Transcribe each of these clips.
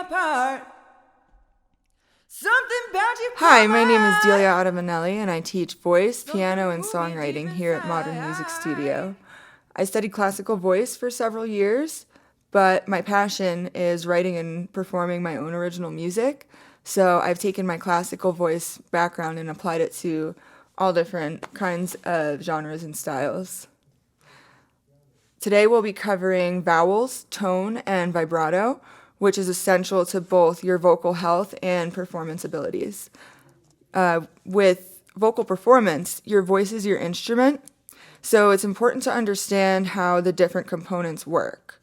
apart. Something about you. Hi, my name is Delia Ottomanelli, and I teach voice, piano, and songwriting here at Modern Music Studio. I studied classical voice for several years, but my passion is writing and performing my own original music. So I've taken my classical voice background and applied it to all different kinds of genres and styles. Today we'll be covering vowels, tone, and vibrato, which is essential to both your vocal health and performance abilities. With vocal performance, your voice is your instrument, so it's important to understand how the different components work.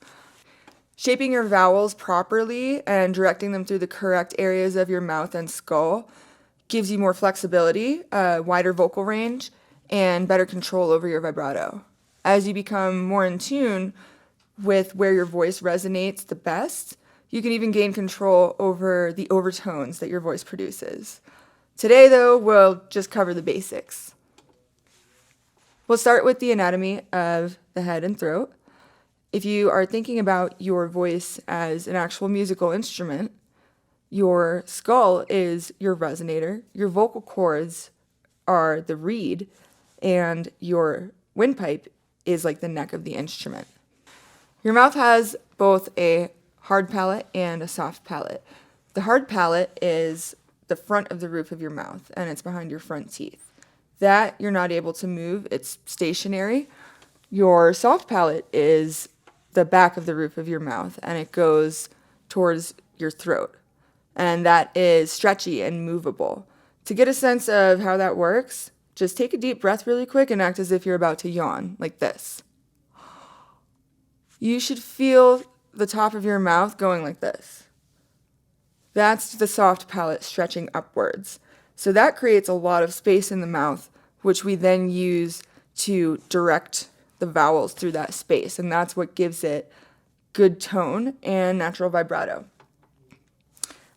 Shaping your vowels properly and directing them through the correct areas of your mouth and skull gives you more flexibility, a wider vocal range, and better control over your vibrato. As you become more in tune with where your voice resonates the best, you can even gain control over the overtones that your voice produces. Today, though, we'll just cover the basics. We'll start with the anatomy of the head and throat. If you are thinking about your voice as an actual musical instrument, your skull is your resonator, your vocal cords are the reed, and your windpipe is like the neck of the instrument. Your mouth has both a hard palate and a soft palate. The hard palate is the front of the roof of your mouth, and it's behind your front teeth. That you're not able to move, it's stationary. Your soft palate is the back of the roof of your mouth, and it goes towards your throat. And that is stretchy and movable. To get a sense of how that works, just take a deep breath really quick and act as if you're about to yawn, like this. You should feel the top of your mouth going like this. That's the soft palate stretching upwards. So that creates a lot of space in the mouth, which we then use to direct the vowels through that space. And that's what gives it good tone and natural vibrato.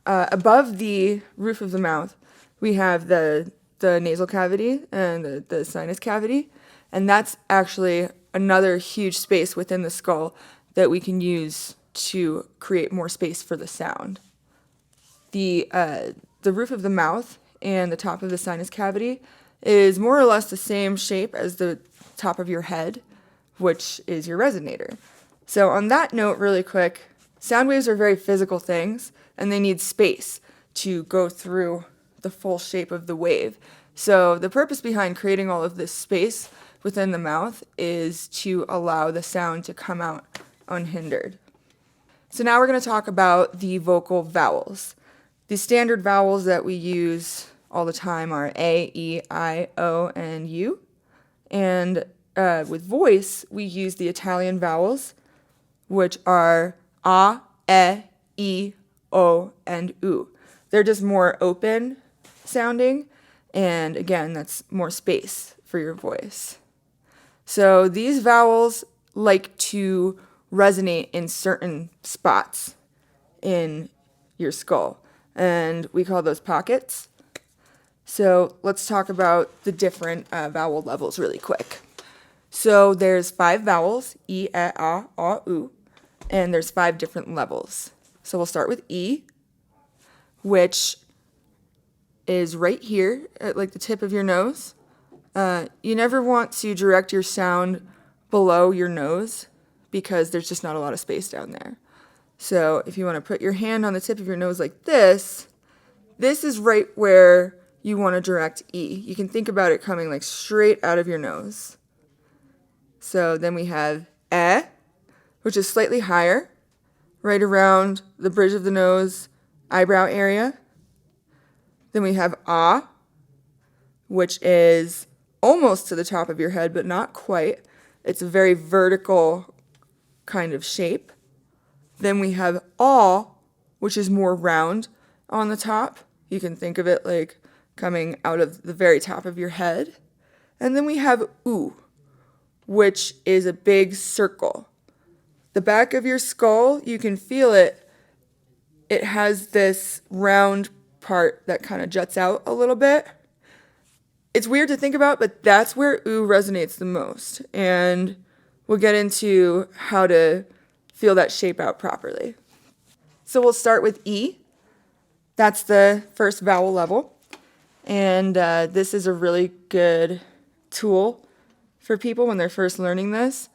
Above the roof of the mouth, we have the nasal cavity and the sinus cavity. And that's actually another huge space within the skull that we can use to create more space for the sound. The roof of the mouth and the top of the sinus cavity is more or less the same shape as the top of your head, which is your resonator. So on that note, really quick, sound waves are very physical things, and they need space to go through the full shape of the wave. So the purpose behind creating all of this space within the mouth is to allow the sound to come out unhindered. So now we're going to talk about the vocal vowels. The standard vowels that we use all the time are A, E, I, O, and U. And with voice, we use the Italian vowels, which are A, E, O, and U. They're just more open sounding, and again, that's more space for your voice. So these vowels like to resonate in certain spots in your skull, and we call those pockets. So let's talk about the different vowel levels really quick. So there's 5 vowels, E, A, U, and there's 5 different levels. So we'll start with E, which is right here at like the tip of your nose. You never want to direct your sound below your nose because there's just not a lot of space down there. So if you want to put your hand on the tip of your nose like this is right where you want to direct E. You can think about it coming like straight out of your nose. So then we have E, which is slightly higher, right around the bridge of the nose, eyebrow area. Then we have A, which is almost to the top of your head, but not quite. It's a very vertical kind of shape. Then we have A, which is more round on the top. You can think of it like coming out of the very top of your head. And then we have U, which is a big circle. The back of your skull, you can feel it. It has this round part that kind of juts out a little bit. It's weird to think about, but that's where U resonates the most. And we'll get into how to feel that shape out properly. So we'll start with E. That's the first vowel level. And this is a really good tool for people when they're first learning this.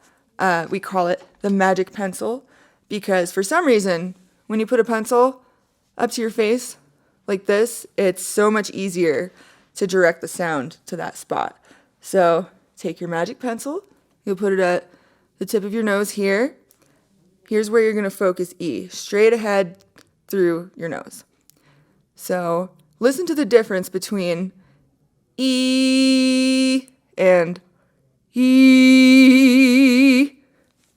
We call it the magic pencil because for some reason, when you put a pencil up to your face like this, it's so much easier to direct the sound to that spot. So take your magic pencil, you'll put it at the tip of your nose here. Here's where you're going to focus E, straight ahead through your nose. So listen to the difference between E and E.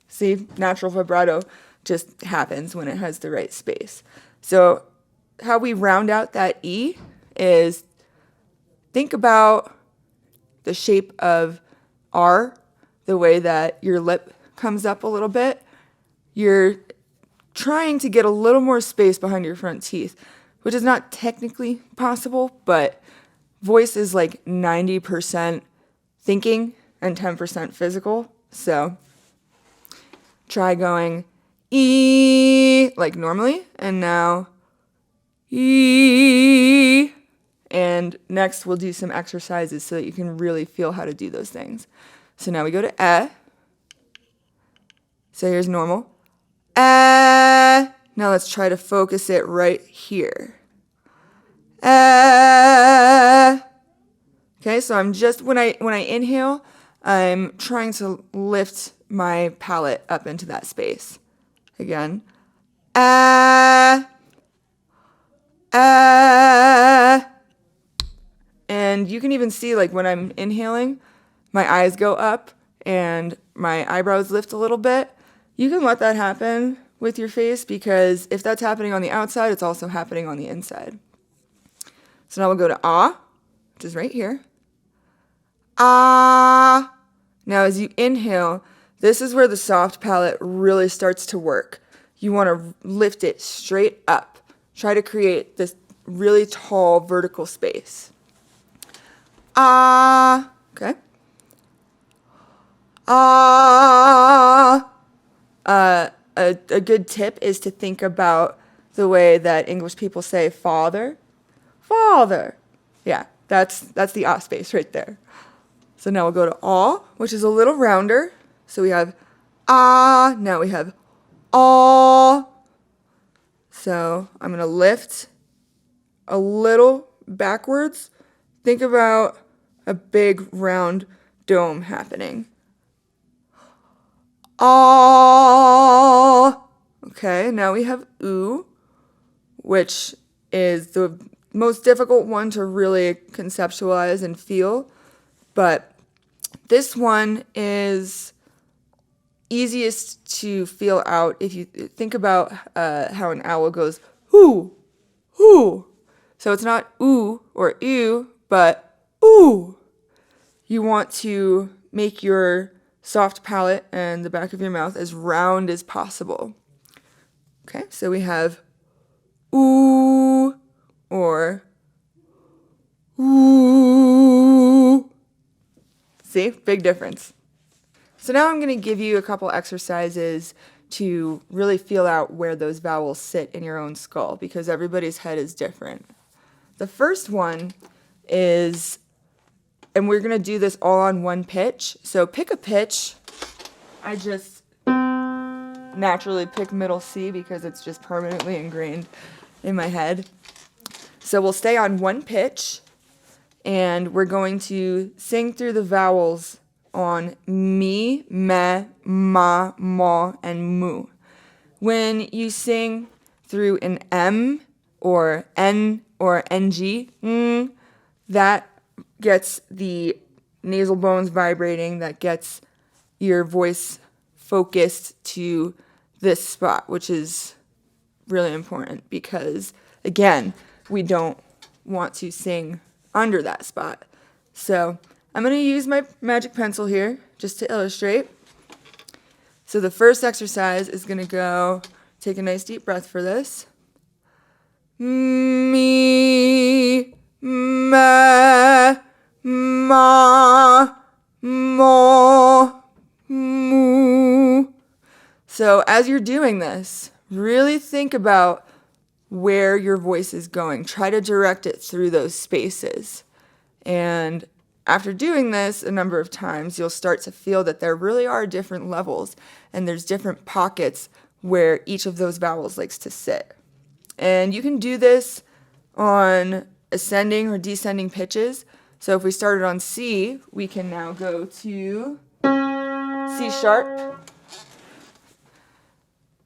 See, natural vibrato just happens when it has the right space. So how we round out that E is think about the shape of R, the way that your lip comes up a little bit. You're trying to get a little more space behind your front teeth, which is not technically possible, but voice is like 90% thinking and 10% physical. So try going E like normally, and now E. And next we'll do some exercises so that you can really feel how to do those things. So now we go to E. So here's normal. Now let's try to focus it right here. Okay, so I'm just, when I inhale, I'm trying to lift my palate up into that space. Again. And you can even see, like, when I'm inhaling, my eyes go up and my eyebrows lift a little bit. You can let that happen with your face because if that's happening on the outside, it's also happening on the inside. So now we'll go to ah, which is right here. Ah. Now as you inhale, this is where the soft palate really starts to work. You want to lift it straight up. Try to create this really tall vertical space. Ah. Okay. Ah. A good tip is to think about the way that English people say father. Father. Yeah, that's the ah space right there. So now we'll go to aw, which is a little rounder. So we have ah, now we have aw. So I'm going to lift a little backwards. Think about a big round dome happening. Ah. Okay, now we have oo, which is the most difficult one to really conceptualize and feel. But this one is easiest to feel out if you think about how an owl goes, hoo, hoo. So it's not ooh or ew, but ooh. You want to make your soft palate and the back of your mouth as round as possible. Okay, so we have ooh or ooh. See, big difference. So now I'm going to give you a couple exercises to really feel out where those vowels sit in your own skull because everybody's head is different. The first one is, and we're going to do this all on one pitch. So pick a pitch. I just naturally pick middle C because it's just permanently ingrained in my head. So we'll stay on one pitch and we're going to sing through the vowels on me, me, ma, ma, and mu. When you sing through an M or N or NG, that gets the nasal bones vibrating, that gets your voice focused to this spot, which is really important because, again, we don't want to sing under that spot. So I'm going to use my magic pencil here just to illustrate. So the first exercise is going to go, take a nice deep breath for this. Me, ma, ma, mo, mu. So as you're doing this, really think about where your voice is going. Try to direct it through those spaces. And after doing this a number of times, you'll start to feel that there really are different levels and there's different pockets where each of those vowels likes to sit. And you can do this on ascending or descending pitches. So if we started on C, we can now go to C sharp,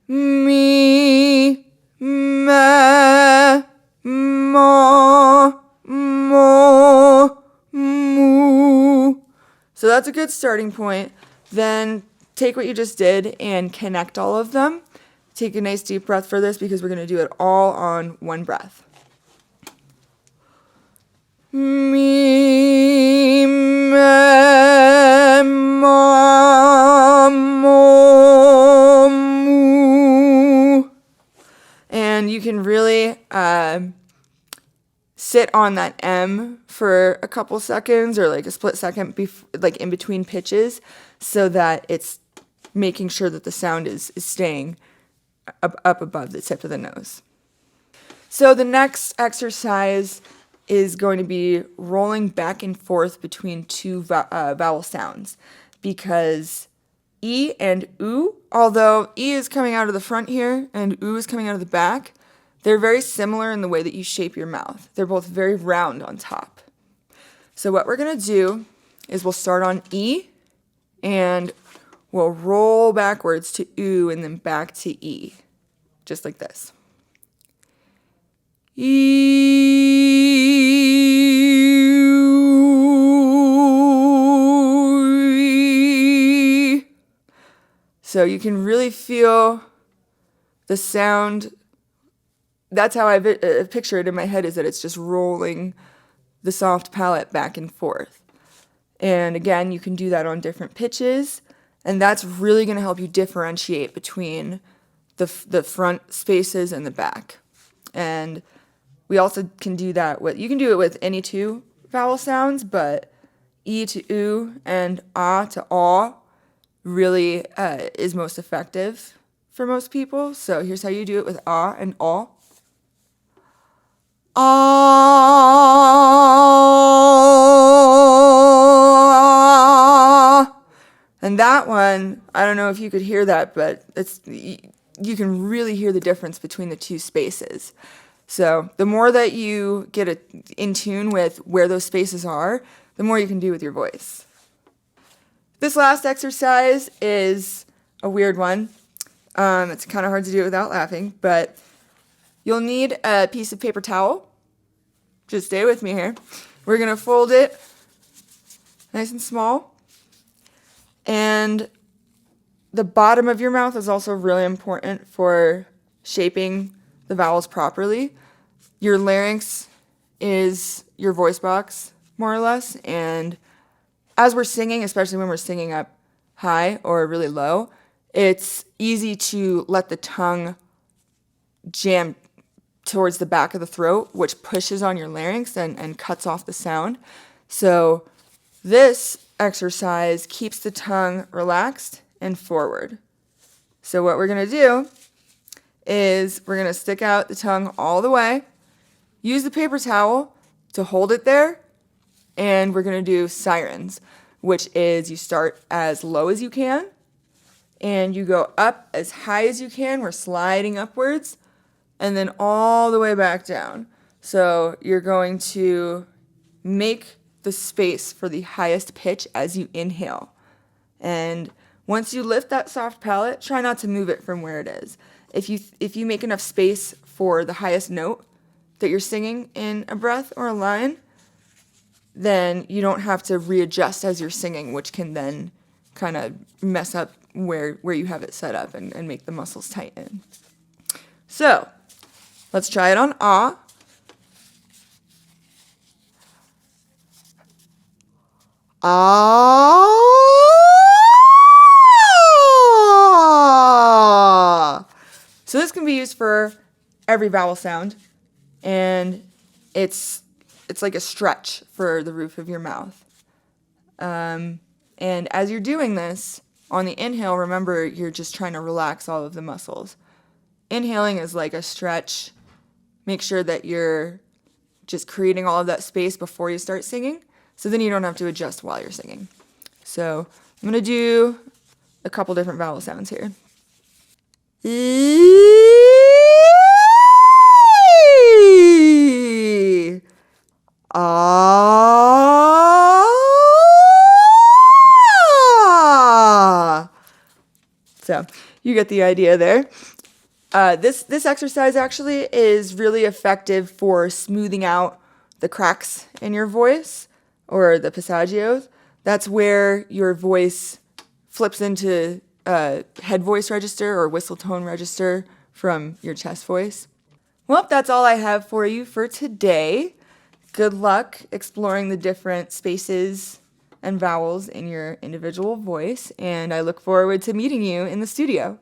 mi, ma, ma, mo, mu. So that's a good starting point. Then take what you just did and connect all of them. Take a nice deep breath for this because we're going to do it all on one breath. Mi, ma, ma, mo, mu. And you can really sit on that M for a couple seconds or like a split second, like in between pitches, so that it's making sure that the sound is staying up above the tip of the nose. So the next exercise is going to be rolling back and forth between two vowel sounds, because E and U, although E is coming out of the front here and U is coming out of the back, they're very similar in the way that you shape your mouth. They're both very round on top. So what we're going to do is we'll start on E and we'll roll backwards to U and then back to E, just like this. E. So you can really feel the sound. That's how I picture it in my head, is that it's just rolling the soft palate back and forth. And again, you can do that on different pitches, and that's really going to help you differentiate between the front spaces and the back. And we also can do that you can do it with any two vowel sounds, but E to U and A to aw really is most effective for most people. So here's how you do it with A and aw. Ah. And that one, I don't know if you could hear that, but you can really hear the difference between the two spaces. So the more that you get in tune with where those spaces are, the more you can do with your voice. This last exercise is a weird one. It's kind of hard to do it without laughing, but you'll need a piece of paper towel. Just stay with me here. We're going to fold it nice and small. And the bottom of your mouth is also really important for shaping the vowels properly. Your larynx is your voice box, more or less. And as we're singing, especially when we're singing up high or really low, it's easy to let the tongue jam towards the back of the throat, which pushes on your larynx and cuts off the sound. So this exercise keeps the tongue relaxed and forward. So what we're going to do is we're going to stick out the tongue all the way, use the paper towel to hold it there, and we're going to do sirens, which is you start as low as you can and you go up as high as you can. We're sliding upwards and then all the way back down. So you're going to make the space for the highest pitch as you inhale. And once you lift that soft palate, try not to move it from where it is. If you make enough space for the highest note that you're singing in a breath or a line, then you don't have to readjust as you're singing, which can then kind of mess up where you have it set up and make the muscles tighten. So let's try it on ah. Ah. So this can be used for every vowel sound, and it's like a stretch for the roof of your mouth. And as you're doing this, on the inhale, remember you're just trying to relax all of the muscles. Inhaling is like a stretch, make sure that you're just creating all of that space before you start singing, so then you don't have to adjust while you're singing. So I'm going to do a couple different vowel sounds here. E, ah. So you get the idea there. This exercise actually is really effective for smoothing out the cracks in your voice, or the passaggios. That's where your voice flips into head voice register or whistle tone register from your chest voice. Well, that's all I have for you for today. Good luck exploring the different spaces and vowels in your individual voice, and I look forward to meeting you in the studio.